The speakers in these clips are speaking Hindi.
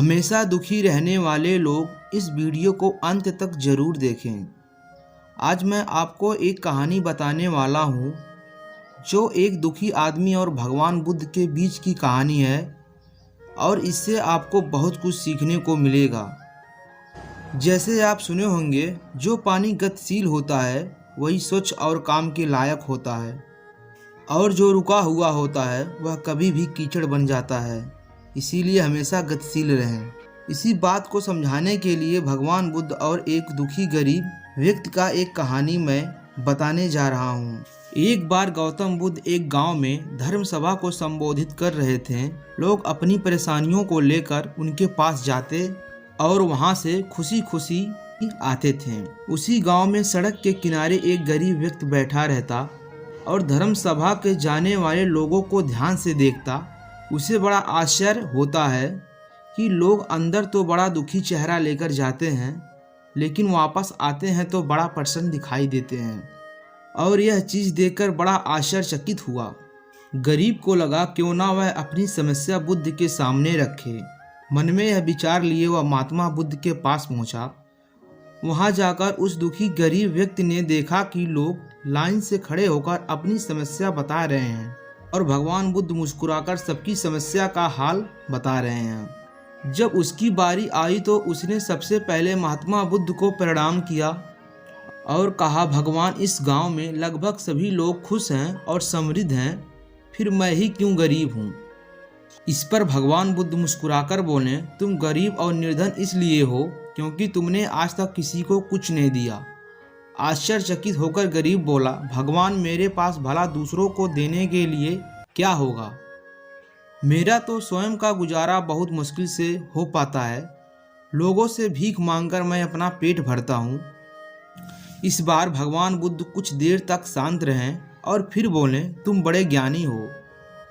हमेशा दुखी रहने वाले लोग इस वीडियो को अंत तक ज़रूर देखें। आज मैं आपको एक कहानी बताने वाला हूँ जो एक दुखी आदमी और भगवान बुद्ध के बीच की कहानी है और इससे आपको बहुत कुछ सीखने को मिलेगा। जैसे आप सुने होंगे, जो पानी गतिशील होता है वही स्वच्छ और काम के लायक होता है और जो रुका हुआ होता है वह कभी भी कीचड़ बन जाता है। इसीलिए हमेशा गतिशील रहें। इसी बात को समझाने के लिए भगवान बुद्ध और एक दुखी गरीब व्यक्ति का एक कहानी मैं बताने जा रहा हूँ। एक बार गौतम बुद्ध एक गांव में धर्म सभा को संबोधित कर रहे थे। लोग अपनी परेशानियों को लेकर उनके पास जाते और वहां से खुशी खुशी आते थे। उसी गांव में सड़क के किनारे एक गरीब व्यक्ति बैठा रहता और धर्म सभा के जाने वाले लोगों को ध्यान से देखता। उसे बड़ा आश्चर्य होता है कि लोग अंदर तो बड़ा दुखी चेहरा लेकर जाते हैं, लेकिन वापस आते हैं तो बड़ा प्रसन्न दिखाई देते हैं। और यह चीज़ देखकर बड़ा आश्चर्यचकित हुआ। गरीब को लगा क्यों ना वह अपनी समस्या बुद्ध के सामने रखे। मन में यह विचार लिए वह महात्मा बुद्ध के पास पहुंचा। वहां जाकर उस दुखी गरीब व्यक्ति ने देखा कि लोग लाइन से खड़े होकर अपनी समस्या बता रहे हैं और भगवान बुद्ध मुस्कुराकर सबकी समस्या का हाल बता रहे हैं। जब उसकी बारी आई तो उसने सबसे पहले महात्मा बुद्ध को प्रणाम किया और कहा, भगवान, इस गांव में लगभग सभी लोग खुश हैं और समृद्ध हैं, फिर मैं ही क्यों गरीब हूँ। इस पर भगवान बुद्ध मुस्कुराकर बोले, तुम गरीब और निर्धन इसलिए हो क्योंकि तुमने आज तक किसी को कुछ नहीं दिया। आश्चर्यचकित होकर गरीब बोला, भगवान, मेरे पास भला दूसरों को देने के लिए क्या होगा। मेरा तो स्वयं का गुजारा बहुत मुश्किल से हो पाता है। लोगों से भीख मांगकर मैं अपना पेट भरता हूँ। इस बार भगवान बुद्ध कुछ देर तक शांत रहें और फिर बोले, तुम बड़े ज्ञानी हो।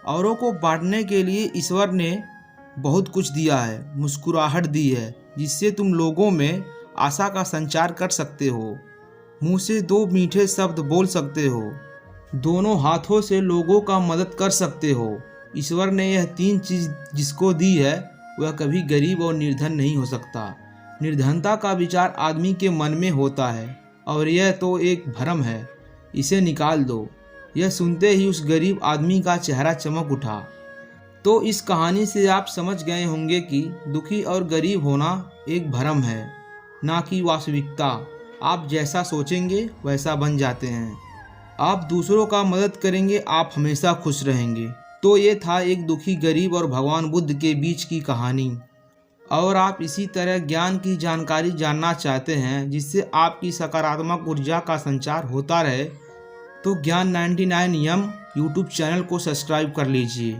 औरों को बांटने के लिए ईश्वर ने बहुत कुछ दिया है, मुस्कुराहट दी है, जिससे तुम लोगों में आशा का संचार कर सकते हो। मुंह से दो मीठे शब्द बोल सकते हो। दोनों हाथों से लोगों का मदद कर सकते हो। ईश्वर ने यह तीन चीज़ जिसको दी है वह कभी गरीब और निर्धन नहीं हो सकता। निर्धनता का विचार आदमी के मन में होता है और यह तो एक भ्रम है, इसे निकाल दो। यह सुनते ही उस गरीब आदमी का चेहरा चमक उठा। तो इस कहानी से आप समझ गए होंगे कि दुखी और गरीब होना एक भ्रम है, ना कि वास्तविकता। आप जैसा सोचेंगे वैसा बन जाते हैं। आप दूसरों का मदद करेंगे, आप हमेशा खुश रहेंगे। तो ये था एक दुखी गरीब और भगवान बुद्ध के बीच की कहानी। और आप इसी तरह ज्ञान की जानकारी जानना चाहते हैं जिससे आपकी सकारात्मक ऊर्जा का संचार होता रहे, तो ज्ञान 99 यूट्यूब चैनल को सब्सक्राइब कर लीजिए।